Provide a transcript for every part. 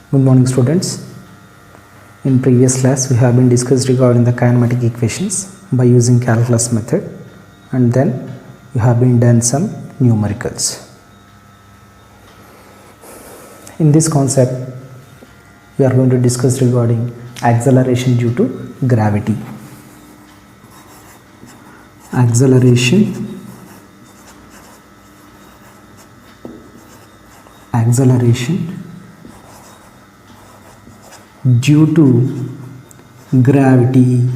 Good morning, students. In previous class, we have been discussed regarding the kinematic equations by using calculus method, and then we have been done some numericals. In this concept, we are going to discuss regarding acceleration due to gravity. Acceleration due to gravity.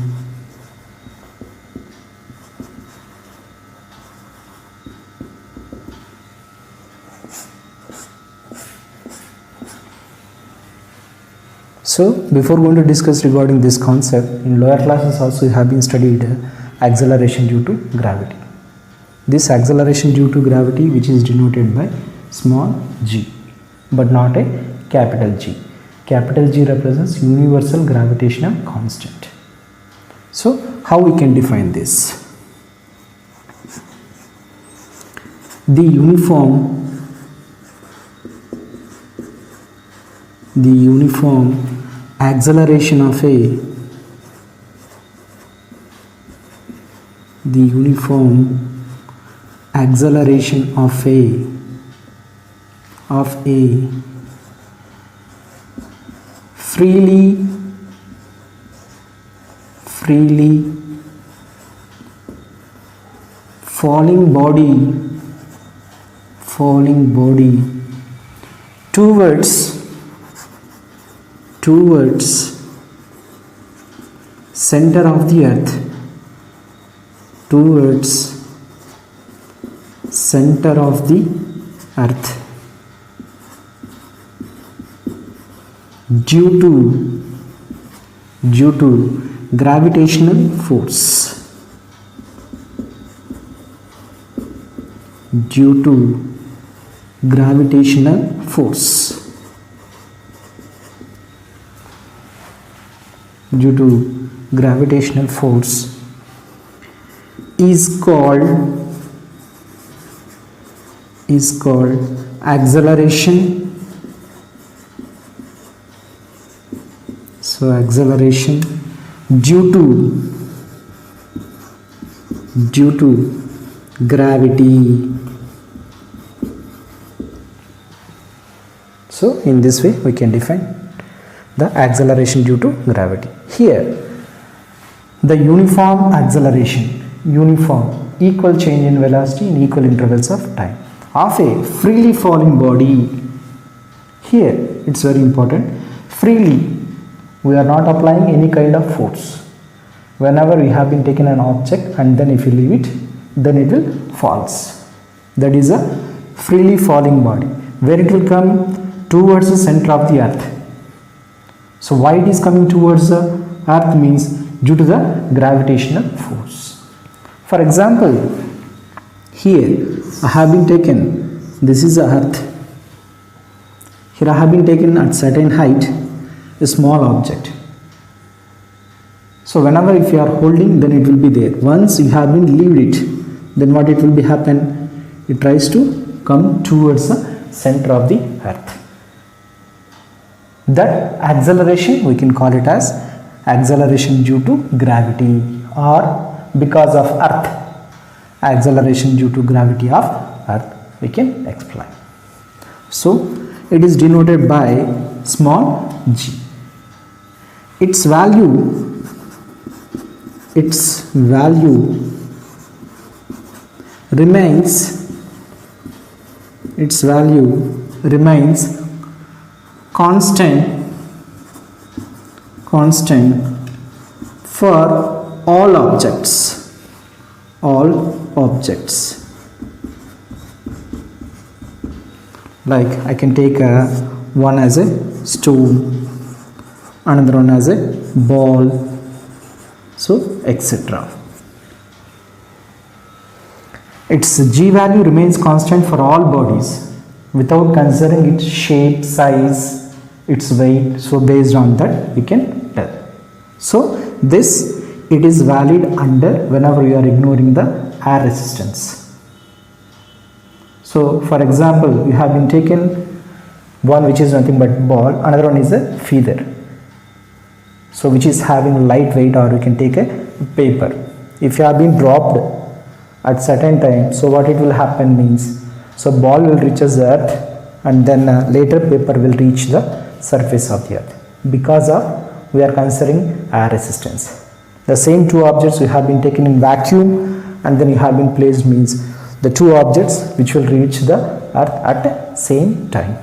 So before going to discuss regarding this concept, in lower classes also we have been studied acceleration due to gravity. This acceleration due to gravity, which is denoted by small g, but not a capital G. Capital G represents universal gravitational constant. So how we can define this? The uniform acceleration of a freely falling body towards center of the earth, due to gravitational force. Due to gravitational force is called acceleration. So acceleration due to gravity. So in this way we can define the acceleration due to gravity. Here the uniform acceleration, equal change in velocity in equal intervals of time of a freely falling body. Here it's very important, freely, we are not applying any kind of force. Whenever we have been taken an object and then if you leave it, then it will falls. That is a freely falling body, where it will come towards the center of the earth. So why it is coming towards the earth means due to the gravitational force. For example, here I have been taken, this is the earth. Here I have been taken at certain height a small object. So whenever if you are holding, then it will be there. Once you have been leave it, then what it will be happen? It tries to come towards the center of the earth. That acceleration we can call it as acceleration due to gravity, or because of earth, acceleration due to gravity of earth we can explain. So it is denoted by small g. Its value remains constant for all objects. Like I can take one as a stone, another one as a ball, so etc. Its G value remains constant for all bodies without considering its shape, size, its weight. So based on that we can tell. So this, it is valid under whenever you are ignoring the air resistance. So for example, you have been taken one which is nothing but ball, another one is a feather, so which is having light weight, or you can take a paper. If you have been dropped at certain time, so what it will happen means, so ball will reach the earth, and then later paper will reach the surface of the earth, because of we are considering air resistance. The same two objects you have been taken in vacuum and then you have been placed, means the two objects which will reach the earth at the same time.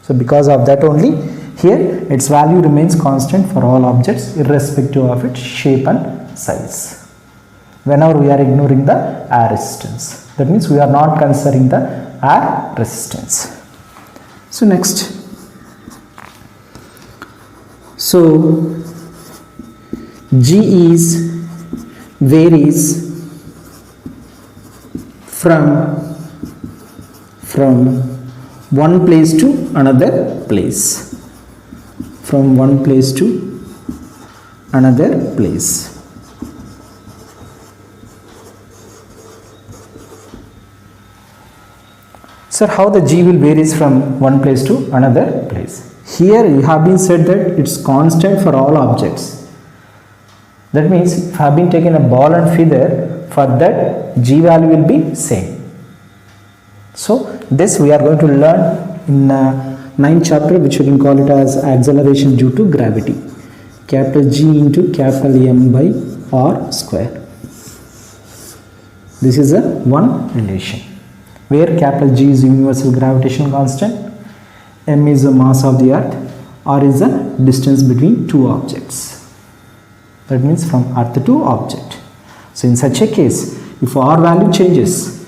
So because of that only, here its value remains constant for all objects irrespective of its shape and size, whenever we are ignoring the air resistance. That means we are not considering the air resistance. So next, so G is varies from one place to another place, from one place to another place. Sir, how the G will varies from one place to another place? Here you have been said that it's constant for all objects. That means if I have been taken a ball and feather, for that G value will be same. So this we are going to learn in 9th chapter, which we can call it as acceleration due to gravity. Capital G into capital M by R square. This is a one relation, where capital G is universal gravitational constant, M is the mass of the earth, R is the distance between two objects. That means from earth to object. So in such a case, if R value changes,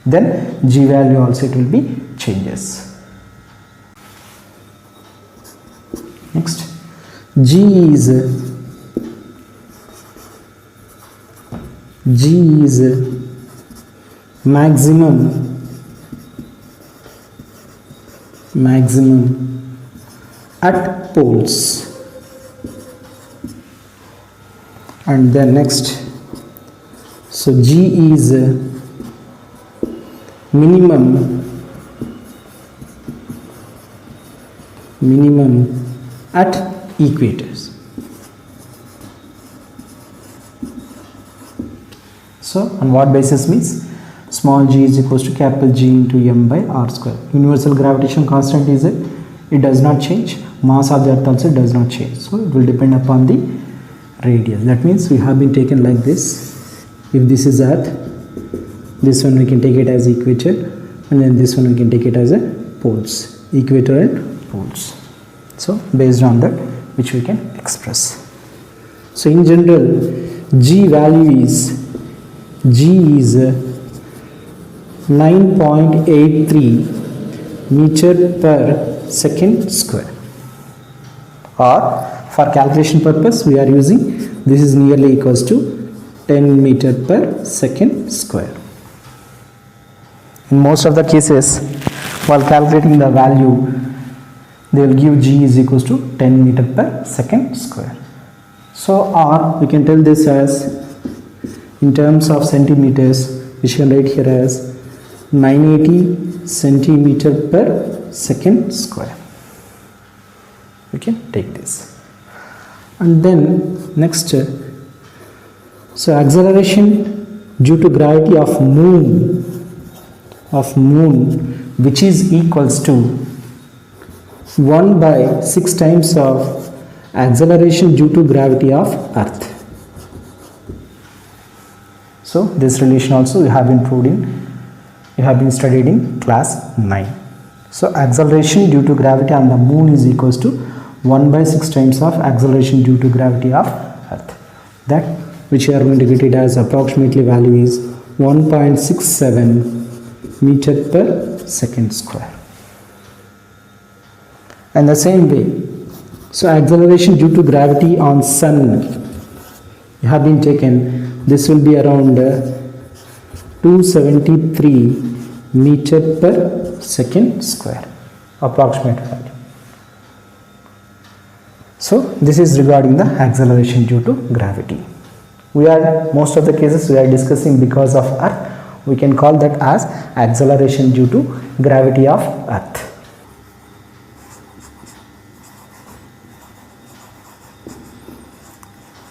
then G value also it will be changes. Next, G is maximum at poles. And then next, so G is minimum at equators. So on what basis means, small g is equals to capital G into M by R square. Universal gravitational constant is it does not change. Mass of the earth also does not change. So it will depend upon the radius. That means we have been taken like this. If this is earth, this one we can take it as equator, and then this one we can take it as a poles, equator and poles. So based on that which we can express. So in general, G value is 9.83 meter per second square, or for calculation purpose we are using this is nearly equals to 10 meter per second square. In most of the cases, while calculating the value, they will give G is equals to 10 meter per second square. So R, we can tell this as, in terms of centimeters, we shall write here as 980 centimeter per second square. We can take this. And then next, so acceleration due to gravity of moon, which is equals to 1 by 6 times of acceleration due to gravity of earth. So this relation also you have been studied in class 9. So acceleration due to gravity on the moon is equals to 1 by 6 times of acceleration due to gravity of earth. That which you are going to get it as approximately value is 1.67 meter per second square. And the same way, so acceleration due to gravity on sun, you have been taken, this will be around 273 meter per second square, approximate value. So this is regarding the acceleration due to gravity. Most of the cases we are discussing because of earth, we can call that as acceleration due to gravity of earth.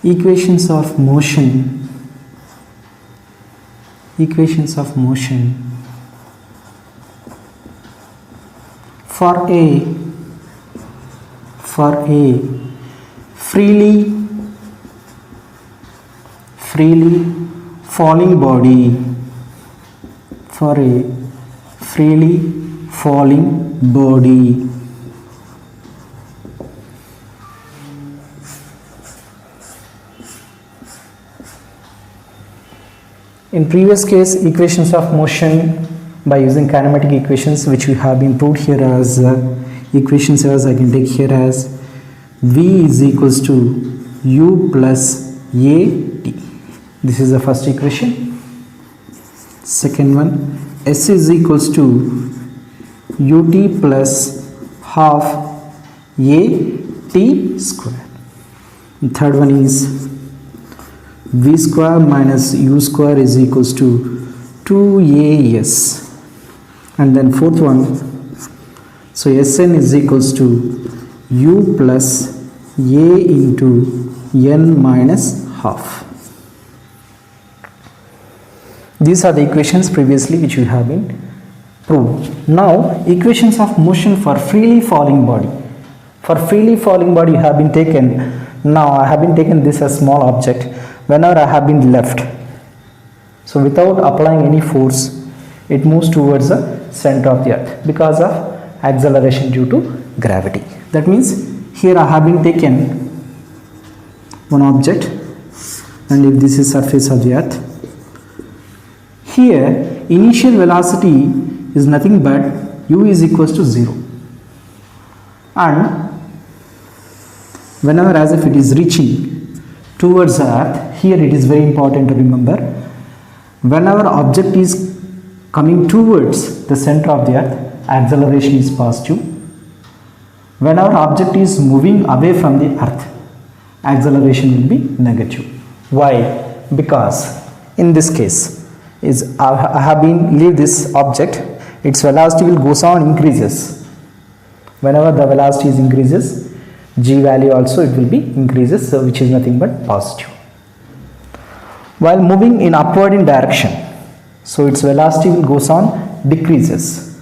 equations of motion for a freely falling body, for a freely falling body. In previous case, equations of motion by using kinematic equations, which we have been proved here as equations as I can take here as V is equals to U plus AT. This is the first equation. Second one, S is equals to UT plus half AT square. The third one is V square minus U square is equals to 2AS. And then fourth one, so Sn is equals to U plus A into N minus half. These are the equations previously which we have been proved. Now equations of motion for freely falling body. For freely falling body have been taken. Now I have been taken this as small object. Whenever I have been left, so without applying any force, it moves towards the center of the earth because of acceleration due to gravity. That means here I have been taken one object, and if this is surface of the earth, here initial velocity is nothing but u is equals to 0, and whenever as if it is reaching towards the earth, here it is very important to remember, whenever object is coming towards the center of the earth, acceleration is positive. Whenever object is moving away from the earth, acceleration will be negative. Why? Because in this case is I have been leave this object, its velocity will goes on increases. Whenever the velocity is increases, g value also it will be increases, so which is nothing but positive. While moving in upward in direction, so its velocity will goes on decreases,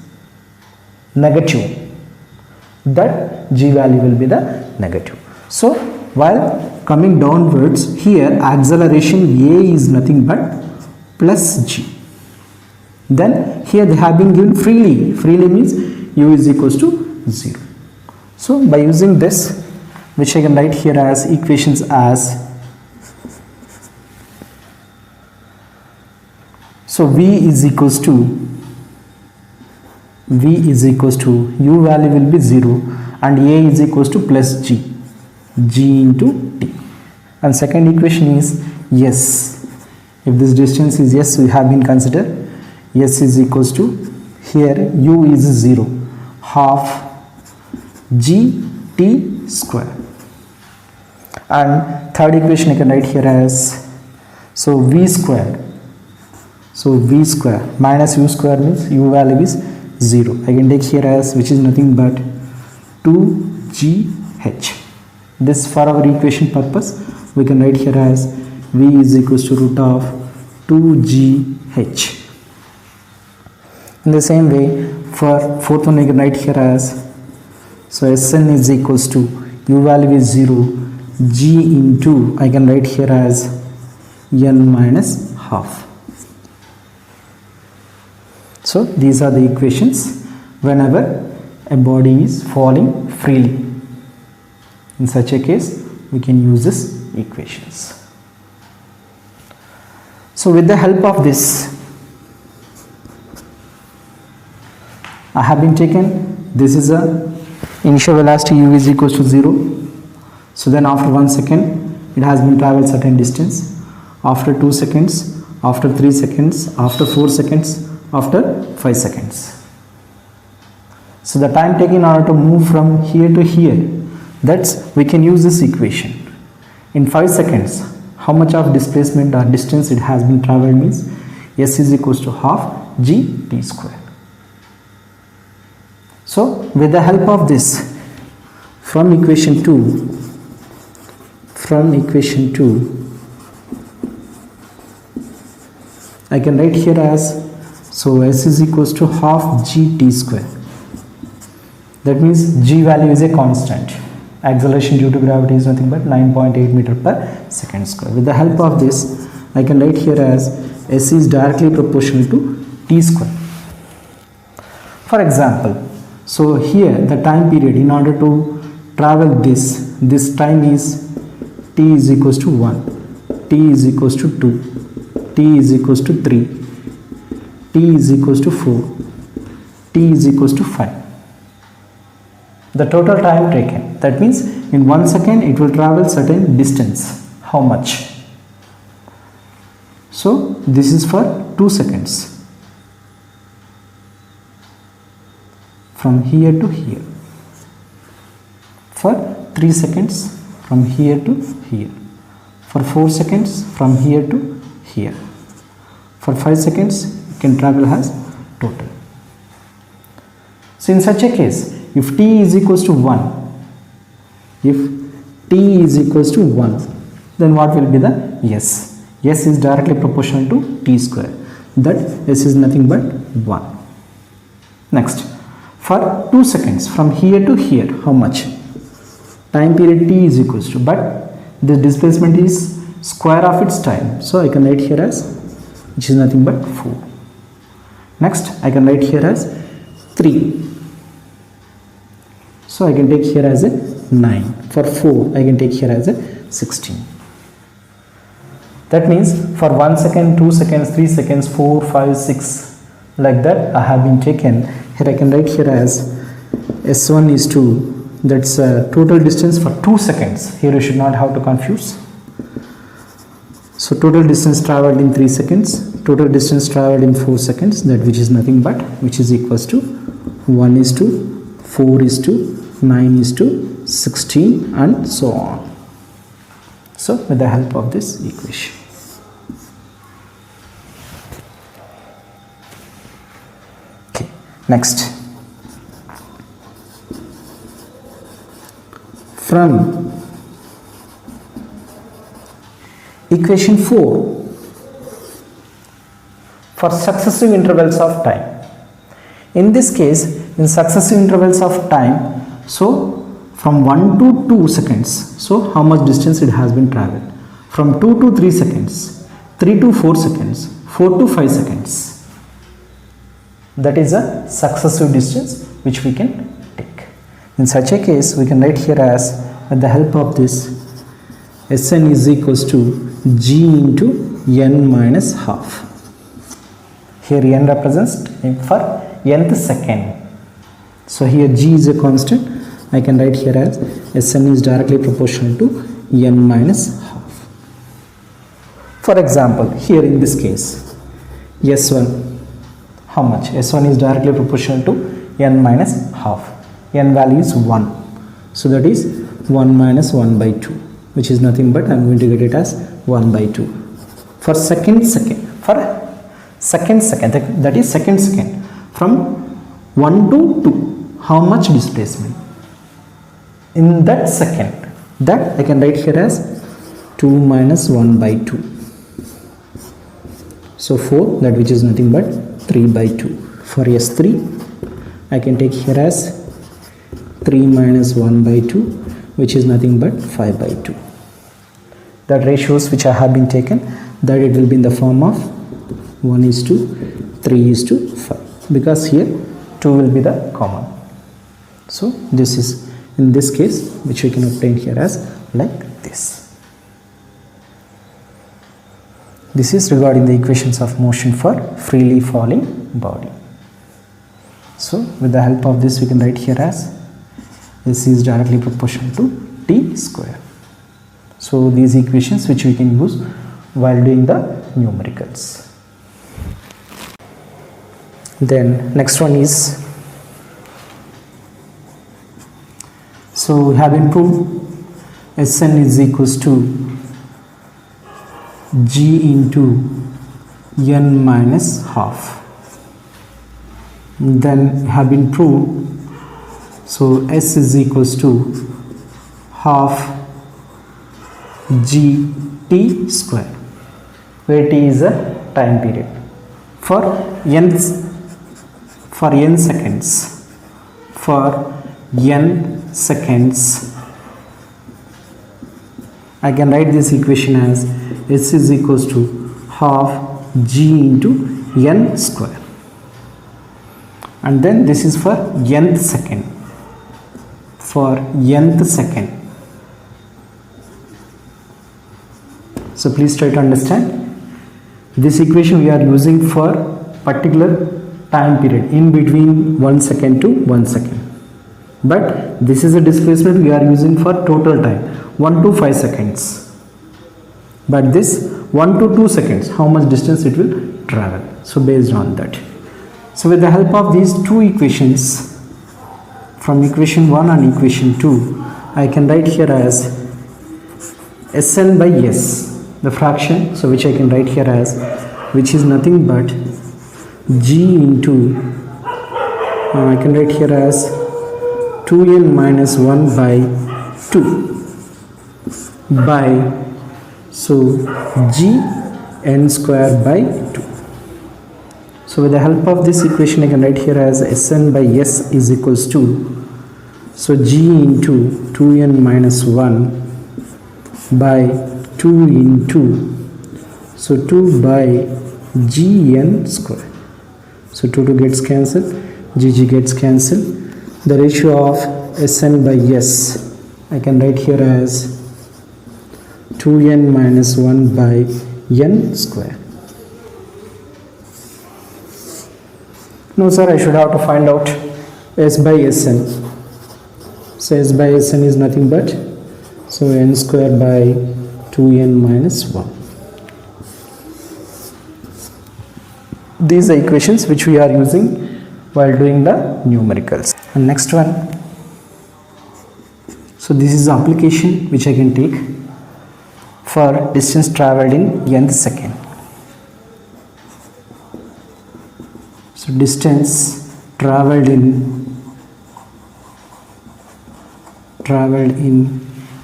negative, that g value will be the negative. So while coming downwards, here acceleration a is nothing but plus g. Then here they have been given freely means u is equals to 0. So by using this, which I can write here as equations as, so v is equals to u value will be 0 and a is equals to plus g into t, and second equation is s. If this distance is s, we have been considered s is equals to, here u is 0, half g t square, and third equation I can write here as, so v square minus u square means u value is 0. I can take here as, which is nothing but 2gh. This for our equation purpose we can write here as v is equals to root of 2gh. In the same way, for fourth one I can write here as, so Sn is equals to, u value is 0, g into, I can write here as n minus half. So these are the equations whenever a body is falling freely. In such a case, we can use this equations. So with the help of this, I have been taken, this is a initial velocity u is equals to 0. So then after 1 second, it has been traveled certain distance. After 2 seconds, after 3 seconds, after 4 seconds, after 5 seconds. So the time taken in order to move from here to here, that's we can use this equation. In 5 seconds, how much of displacement or distance it has been traveled means s is equals to half g t square. So with the help of this, from equation 2, from equation 2, I can write here as, so S is equals to half gt square. That means g value is a constant. Acceleration due to gravity is nothing but 9.8 meter per second square. With the help of this, I can write here as S is directly proportional to t square. For example, so here the time period in order to travel this time is t is equals to 1, t is equals to 2, t is equals to 3, t is equals to 4, t is equals to 5. The total time taken, that means in 1 second it will travel certain distance. How much? So this is for 2 seconds from here to here, for 3 seconds from here to here, for 4 seconds from here to here, for 5 seconds you can travel as total. So in such a case, if t is equals to 1, then what will be the S? S is directly proportional to t square. That S is nothing but 1. Next, for 2 seconds from here to here, how much? Time period t is equals to, but the displacement is square of its time. So I can write here as, which is nothing but 4. Next, I can write here as 3. So I can take here as a 9. For 4, I can take here as a 16. That means for 1 second, 2 seconds, 3 seconds, 4, 5, 6, like that I have been taken. Here I can write here as S1 is 2. That's total distance for 2 seconds. Here you should not have to confuse. So total distance traveled in 3 seconds, total distance traveled in 4 seconds, that which is nothing but, which is equals to 1 is to 4 is to 9 is to 16 and so on. So with the help of this equation. Okay, next. From equation 4, for successive intervals of time. In this case, in successive intervals of time, so from 1 to 2 seconds, so how much distance it has been traveled? From 2 to 3 seconds, 3 to 4 seconds, 4 to 5 seconds. That is a successive distance which we can take. In such a case, we can write here as, with the help of this, Sn is equals to g into n minus half. Here n represents for nth second. So here g is a constant. I can write here as Sn is directly proportional to n minus half. For example, here in this case, S1, how much? S1 is directly proportional to n minus half. N value is 1. So that is 1 minus 1 by 2, which is nothing but, I am going to get it as 1 by 2. For second, that is second, from 1 to 2, how much displacement? In that second, that I can write here as 2 minus 1 by 2. So 4, that which is nothing but 3 by 2. For S3, I can take here as 3 minus 1 by 2, which is nothing but 5 by 2. The ratios which I have been taken, that it will be in the form of 1 is to 3 is to 5, because here 2 will be the common. So this is in this case, which we can obtain here as like this. This is regarding the equations of motion for freely falling body. So with the help of this, we can write here as this is directly proportional to t square. So these equations which we can use while doing the numericals. Then next one is, so we have improved Sn is equals to g into n minus half. Then have been proved, so S is equals to half gt square, where t is a time period. For n seconds, I can write this equation as s is equals to half g into n square, and then this is for nth second. So please try to understand. This equation we are using for particular time period in between 1 second to 1 second, but this is a displacement we are using for total time 1 to 5 seconds. But this 1 to 2 seconds, how much distance it will travel. So based on that, so with the help of these two equations, from equation 1 and equation 2, I can write here as Sn by S, the fraction, so which I can write here as, which is nothing but g into, I can write here as 2n minus 1 by 2 by, so g n square by 2. So with the help of this equation, I can write here as Sn by S is equals to, so g into 2n minus 1 by 2 into, so 2 by gn square. So 2 gets cancelled, gg gets cancelled. The ratio of Sn by S, I can write here as 2n minus 1 by n square. No sir, I should have to find out S by Sn. So S by Sn is nothing but, so n square by 2n minus 1. These are equations which we are using while doing the numericals. And next one, so this is the application which I can take for distance traveled in nth second. So distance traveled in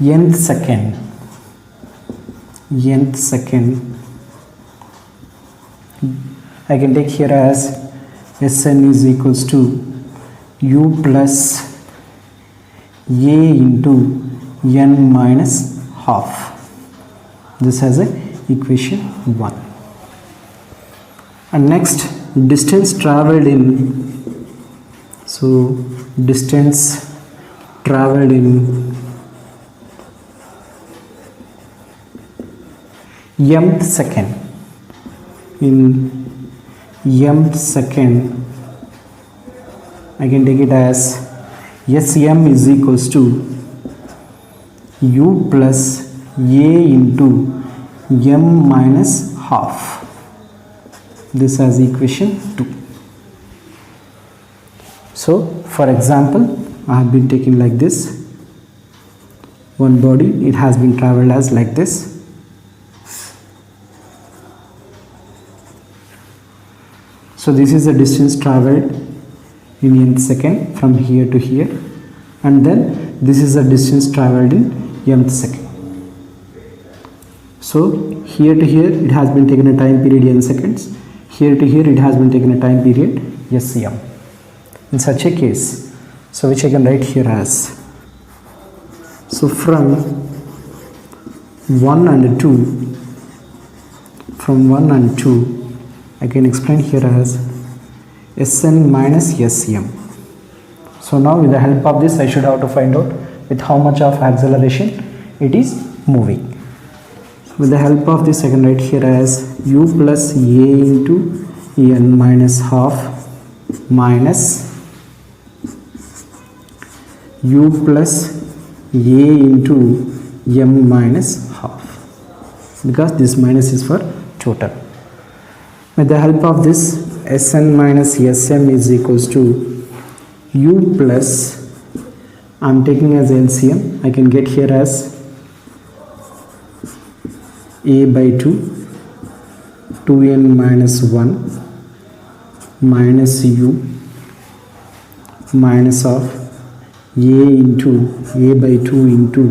nth second, I can take here as Sn is equals to u plus a into n minus half. This has a equation 1. And next, distance traveled in, so distance traveled in mth second, I can take it as Sm is equals to u plus a into m minus half. This has equation 2. So for example, I have been taking like this one body, it has been traveled as like this. So this is the distance traveled in nth second from here to here, and then this is the distance traveled in mth second. So here to here it has been taken a time period n seconds, here to here it has been taken a time period Sm. In such a case, so which I can write here as, so from 1 and 2, I can explain here as Sn minus Sm. So now with the help of this, I should have to find out with how much of acceleration it is moving. With the help of this, I can write here as u plus a into n minus half minus u plus a into m minus half, because this minus is for total. With the help of this, Sn minus Sm is equals to u plus, I am taking as LCM, I can get here as a by 2, 2n minus 1 minus u minus of a into a by 2 into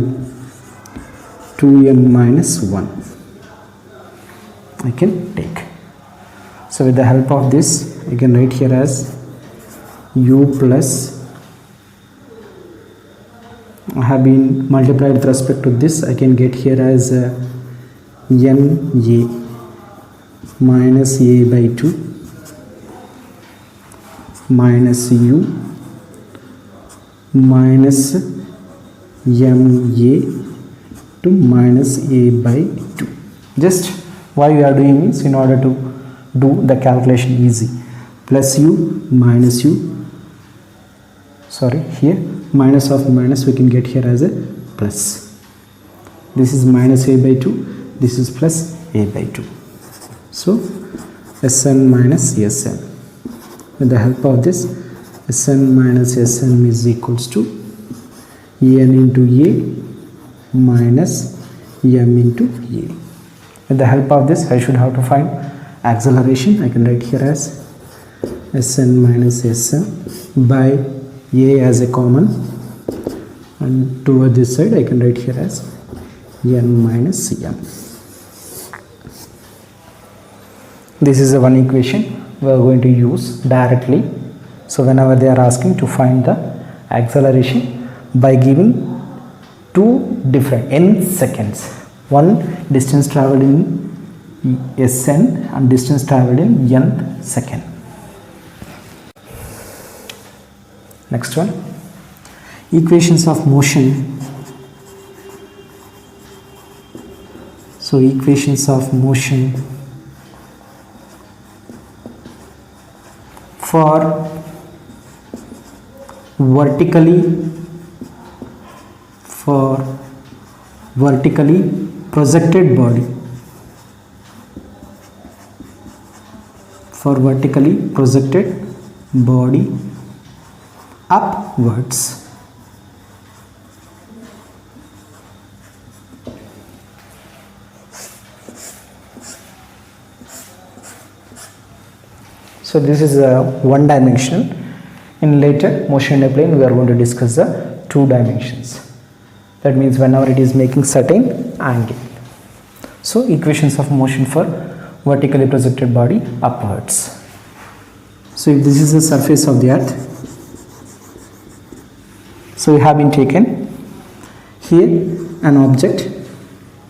2m minus 1 I can take. So with the help of this I can write here as u plus, I have been multiplied with respect to this, I can get here as n a minus a by 2 minus u minus m a to minus a by 2. Just why we are doing is in order to do the calculation easy. Plus u minus u, sorry, here minus of minus we can get here as a plus. This is minus a by 2, this is plus a by 2. So Sn minus Sn. With the help of this, Sn minus Sn is equals to n into a minus m into a. With the help of this, I should have to find acceleration. I can write here as Sn minus Sn by a as a common, and toward this side I can write here as n minus m. This is the one equation we are going to use directly. So whenever they are asking to find the acceleration by giving two different n seconds, one distance traveled in Sn and distance traveled in nth second. Next one, equations of motion. So equations of motion for vertically projected body, for vertically projected body upwards. So this is a one dimensional. In later motion in a plane we are going to discuss the two dimensions. That means whenever it is making certain angle. So equations of motion for vertically projected body upwards. So if this is the surface of the earth, so we have been taken here an object,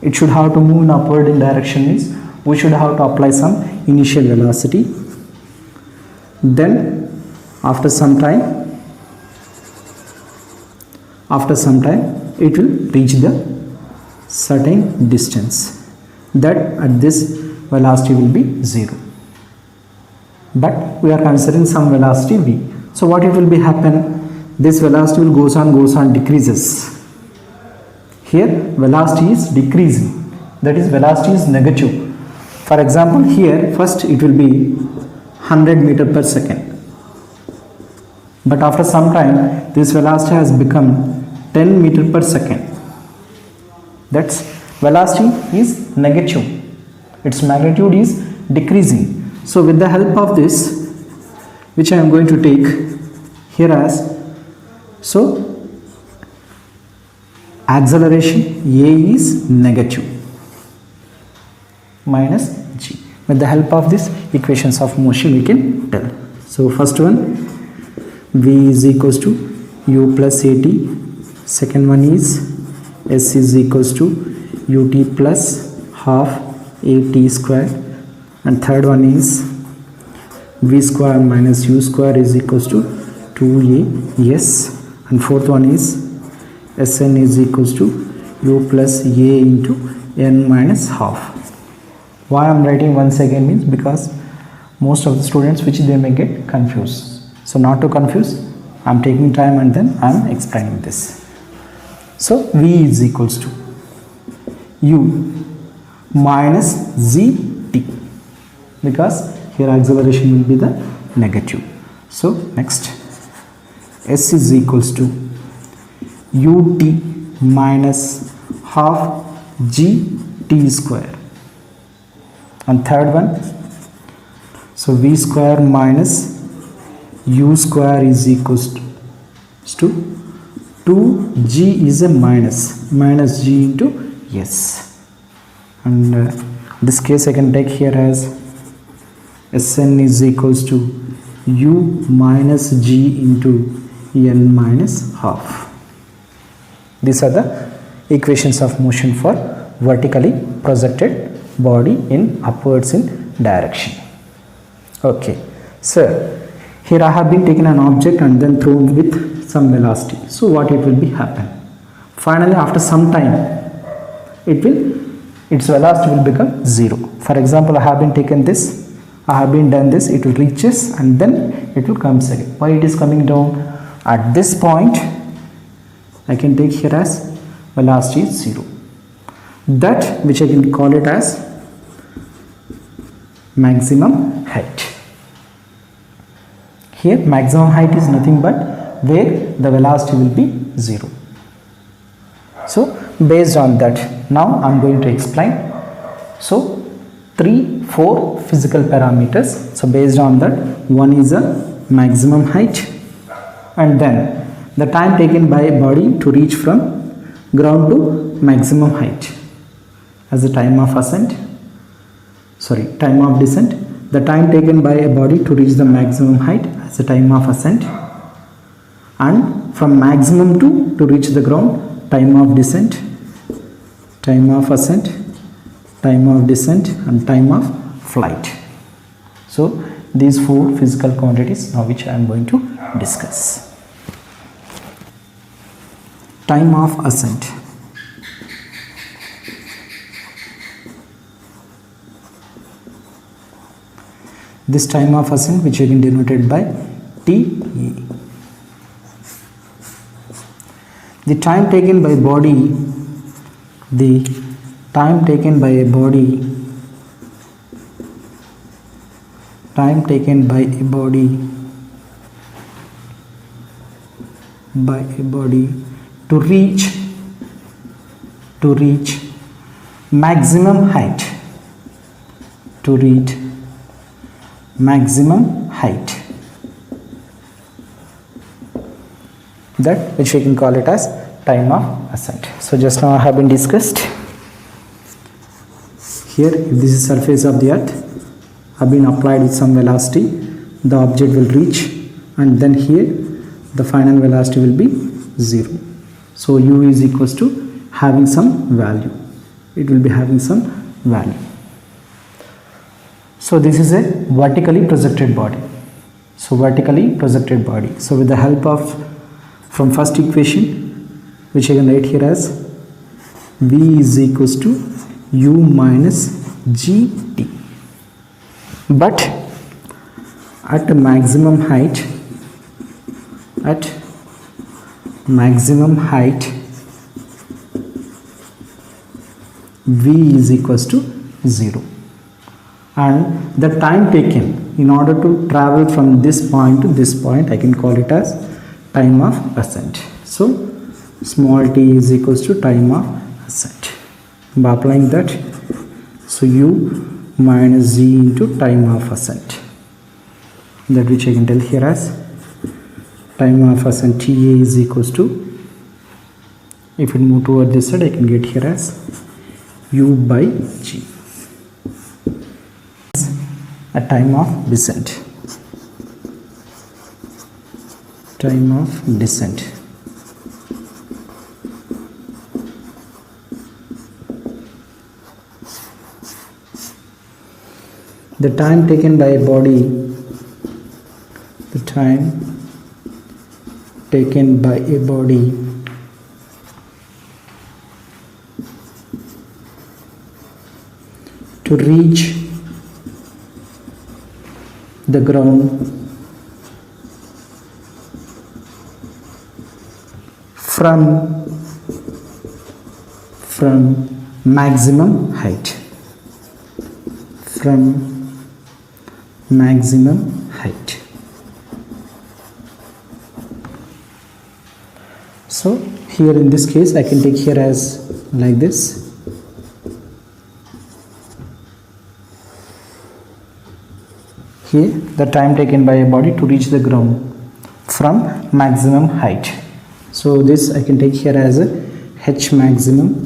it should have to move in upward in direction, means we should have to apply some initial velocity. Then after some time it will reach the certain distance, that at this velocity will be 0, but we are considering some velocity v. So what it will be happen, this velocity will goes on decreases. Here velocity is decreasing, that is velocity is negative. For example, here first it will be 100 meter per second, but after some time this velocity has become 10 meter per second. That's velocity is negative, its magnitude is decreasing. So with the help of this, which I am going to take here as, so acceleration a is negative minus g. With the help of this equations of motion we can tell. So first one, v is equals to u plus at, second one is s is equals to ut plus half at square, and third one is v square minus u square is equals to 2as, and fourth one is Sn is equals to u plus a into n minus half. Why I am writing once again means because most of the students which they may get confused. So not to confuse, I am taking time and then I am explaining this. So v is equals to u minus zt, because here acceleration will be the negative. So next, s is equals to ut minus half gt square, and third one, so v square minus u square is equals to 2g is a minus g into yes. And this case I can take here as Sn is equals to u minus g into n minus half. These are the equations of motion for vertically projected body in upwards in direction. Okay, so here I have been taken an object and then thrown with some velocity. So what it will be happen? Finally, after some time, its velocity will become 0. For example, I have been taken this, I have been done this, it will reaches and then it will comes again. Why it is coming down? At this point, I can take here as velocity is 0. That which I can call it as maximum height. Here maximum height is nothing but where the velocity will be 0. So based on that, now I am going to explain. So 3-4 physical parameters. So based on that, one is a maximum height, and then the time taken by a body to reach from ground to maximum height as the time of ascent, time of descent, the time taken by a body to reach the maximum height as the time of ascent, and from maximum to reach the ground, time of descent, time of ascent, time of descent, and time of flight. So these 4 physical quantities now which I am going to discuss. Time of ascent. This time of ascent which has been denoted by T. The time taken by body, time taken by a body to reach maximum height, that which we can call it as time of ascent. So just now I have been discussed. Here, if this is surface of the earth, have been applied with some velocity, the object will reach, and then here the final velocity will be 0. So u is equals to having some value. It will be having some value. So this is a vertically projected body. So with the help of from first equation, which I can write here as v is equals to u minus gt. But at maximum height, v is equals to 0. And the time taken in order to travel from this point to this point, I can call it as time of ascent. So small t is equals to time of ascent. By applying that, so u minus g into time of ascent, that which I can tell here as time of ascent ta is equals to, if it move toward this side, I can get here as u by g. A time of descent. The time taken by a body, to reach the ground from maximum height. So here in this case I can take here as like this. Here the time taken by a body to reach the ground from maximum height. So this I can take here as a h maximum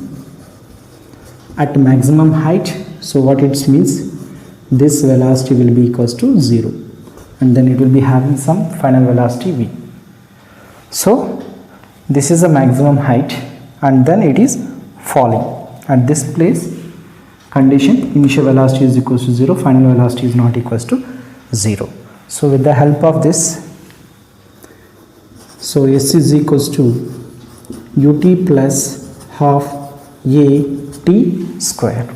at maximum height, so what it means, this velocity will be equals to 0, and then it will be having some final velocity v. So this is the maximum height, and then it is falling at this place. Condition, initial velocity is equals to 0, final velocity is not equals to 0. So with the help of this, so s is equals to ut plus half a t square.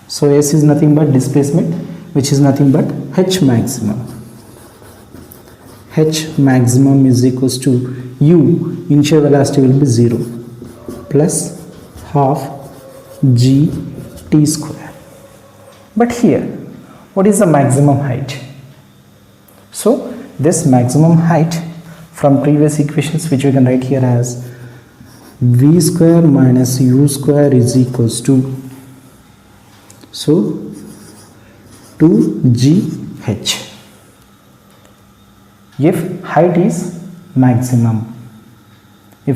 So s is nothing but displacement, which is nothing but h maximum. H maximum is equals to u, initial velocity will be 0, plus half g t square. But here, what is the maximum height? So this maximum height from previous equations, which we can write here as v square minus u square is equals to, so 2gh. If height is maximum, in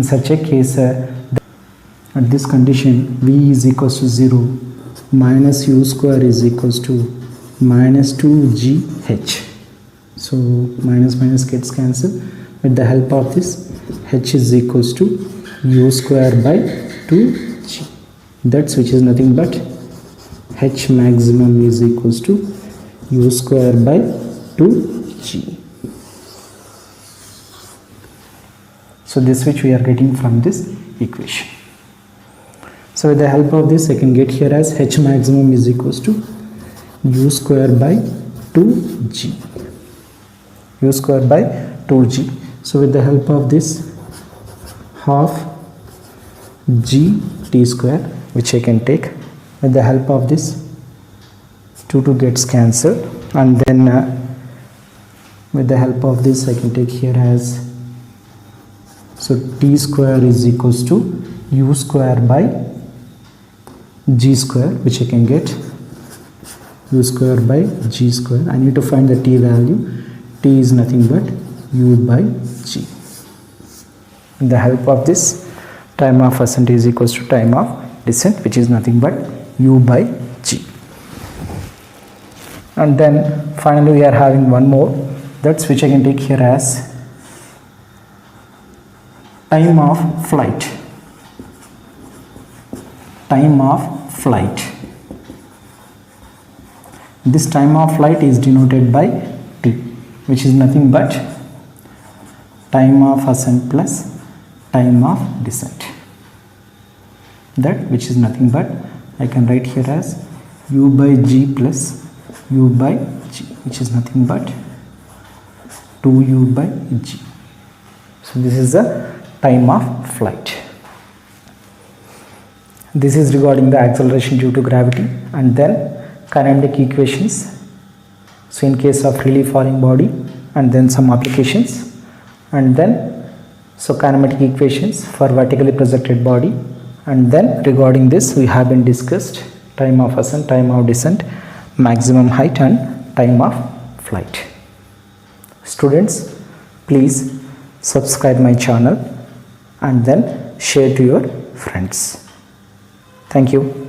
such a case, at this condition v is equals to 0, minus u square is equals to minus 2gh. So minus minus gets cancelled. With the help of this, h is equals to u square by 2g. That's which is nothing but h maximum is equals to u square by 2g. So this which we are getting from this equation. So with the help of this, I can get here as h maximum is equals to u square by 2g. U square by 2g. So with the help of this, half g t square, which I can take. With the help of this, 2 gets cancelled, and then with the help of this, I can take here as, so t square is equals to u square by g square, which I can get u square by g square. I need to find the t value. T is nothing but u by g. With the help of this, time of ascent is equals to time of descent, which is nothing but u by g. And then finally we are having one more, that's which I can take here as time of flight. Time of flight. This time of flight is denoted by t, which is nothing but time of ascent plus time of descent. That which is nothing but, I can write here as u by g plus u by g, which is nothing but 2u by g. So this is the time of flight. This is regarding the acceleration due to gravity, and then kinematic equations. So in case of freely falling body, and then some applications, and then so kinematic equations for vertically projected body, and then regarding this we have been discussed time of ascent, time of descent, maximum height, and time of flight. Students, please subscribe my channel and then share to your friends. Thank you.